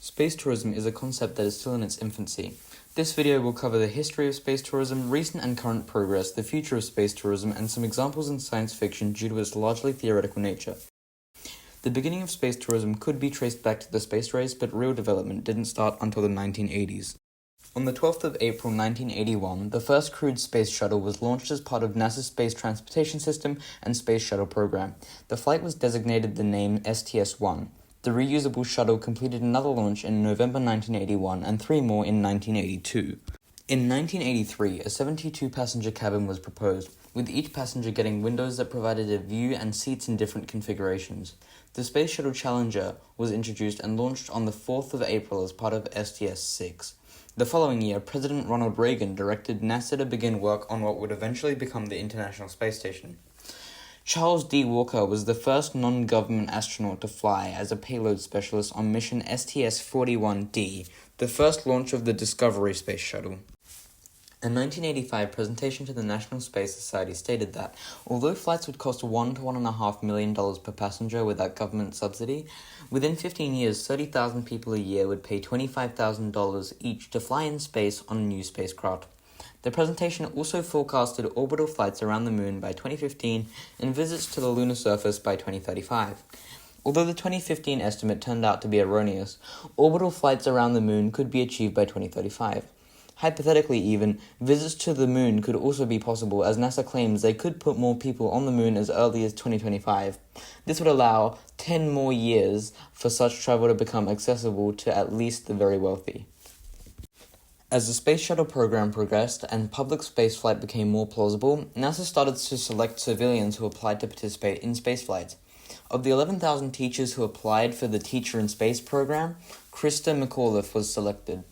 Space tourism is a concept that is still in its infancy. This video will cover the history of space tourism, recent and current progress, the future of space tourism, and some examples in science fiction due to its largely theoretical nature. The beginning of space tourism could be traced back to the space race, but real development didn't start until the 1980s. On the 12th of April 1981, the first crewed space shuttle was launched as part of NASA's Space Transportation System and Space Shuttle program. The flight was designated the name STS-1. The reusable shuttle completed another launch in November 1981 and three more in 1982. In 1983, a 72-passenger cabin was proposed, with each passenger getting windows that provided a view and seats in different configurations. The Space Shuttle Challenger was introduced and launched on the 4th of April as part of STS-6. The following year, President Ronald Reagan directed NASA to begin work on what would eventually become the International Space Station. Charles D. Walker was the first non-government astronaut to fly as a payload specialist on mission STS-41D, the first launch of the Discovery space shuttle. A 1985 presentation to the National Space Society stated that, although flights would cost $1 to $1.5 million per passenger without government subsidy, within 15 years, 30,000 people a year would pay $25,000 each to fly in space on a new spacecraft. The presentation also forecasted orbital flights around the Moon by 2015 and visits to the lunar surface by 2035. Although the 2015 estimate turned out to be erroneous, orbital flights around the Moon could be achieved by 2035. Hypothetically even, visits to the Moon could also be possible, as NASA claims they could put more people on the Moon as early as 2025. This would allow 10 more years for such travel to become accessible to at least the very wealthy. As the Space Shuttle program progressed and public spaceflight became more plausible, NASA started to select civilians who applied to participate in spaceflights. Of the 11,000 teachers who applied for the Teacher in Space program, Christa McAuliffe was selected.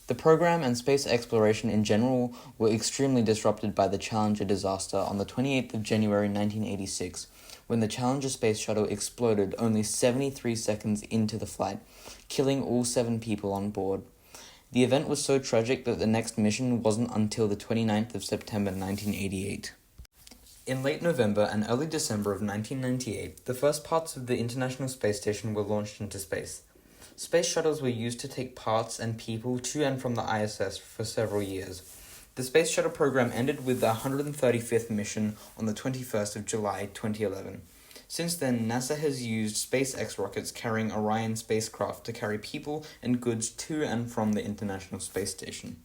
The program and space exploration in general were extremely disrupted by the Challenger disaster on the 28th of January 1986, when the Challenger space shuttle exploded only 73 seconds into the flight, killing all 7 people on board. The event was so tragic that the next mission wasn't until the 29th of September 1988. In late November and early December of 1998, the first parts of the International Space Station were launched into space. Space shuttles were used to take parts and people to and from the ISS for several years. The Space Shuttle program ended with the 135th mission on the 21st of July 2011. Since then, NASA has used SpaceX rockets carrying Orion spacecraft to carry people and goods to and from the International Space Station.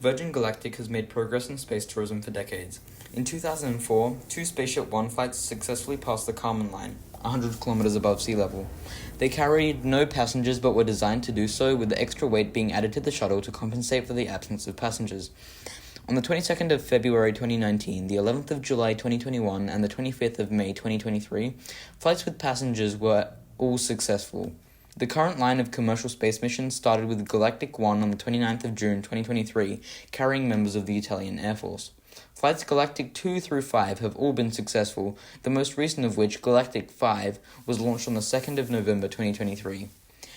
Virgin Galactic has made progress in space tourism for decades. In 2004, 2 Spaceship One flights successfully passed the Kármán line, 100 kilometers above sea level. They carried no passengers but were designed to do so, with the extra weight being added to the shuttle to compensate for the absence of passengers. On the 22nd of February 2019, the 11th of July 2021, and the 25th of May 2023, flights with passengers were all successful. The current line of commercial space missions started with Galactic 1 on the 29th of June 2023, carrying members of the Italian Air Force. Flights Galactic 2 through 5 have all been successful, the most recent of which, Galactic 5, was launched on the 2nd of November 2023.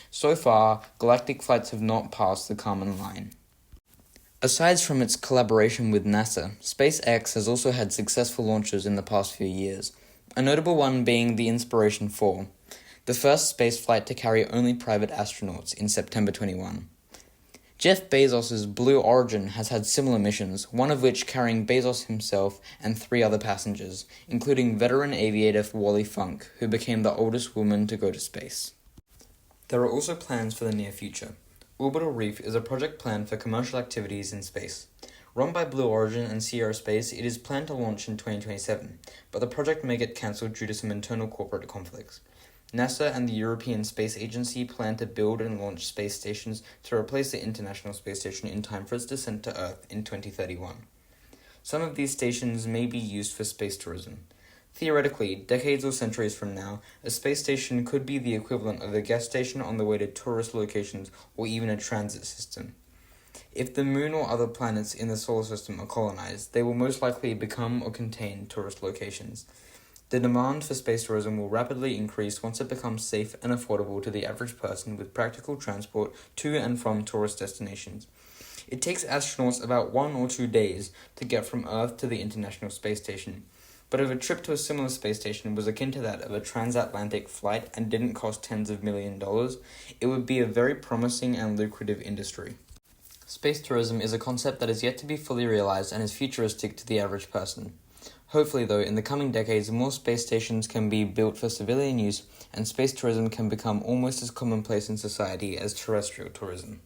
So far, Galactic flights have not passed the Kármán line. Aside from its collaboration with NASA, SpaceX has also had successful launches in the past few years, a notable one being the Inspiration 4, the first space flight to carry only private astronauts in September 21. Jeff Bezos' Blue Origin has had similar missions, one of which carrying Bezos himself and 3 other passengers, including veteran aviator Wally Funk, who became the oldest woman to go to space. There are also plans for the near future. Orbital Reef is a project planned for commercial activities in space. Run by Blue Origin and Sierra Space, it is planned to launch in 2027, but the project may get cancelled due to some internal corporate conflicts. NASA and the European Space Agency plan to build and launch space stations to replace the International Space Station in time for its descent to Earth in 2031. Some of these stations may be used for space tourism. Theoretically, decades or centuries from now, a space station could be the equivalent of a gas station on the way to tourist locations or even a transit system. If the Moon or other planets in the solar system are colonized, they will most likely become or contain tourist locations. The demand for space tourism will rapidly increase once it becomes safe and affordable to the average person with practical transport to and from tourist destinations. It takes astronauts about 1 or 2 days to get from Earth to the International Space Station. But if a trip to a similar space station was akin to that of a transatlantic flight and didn't cost tens of millions of dollars, it would be a very promising and lucrative industry. Space tourism is a concept that is yet to be fully realized and is futuristic to the average person. Hopefully, though, in the coming decades, more space stations can be built for civilian use, and space tourism can become almost as commonplace in society as terrestrial tourism.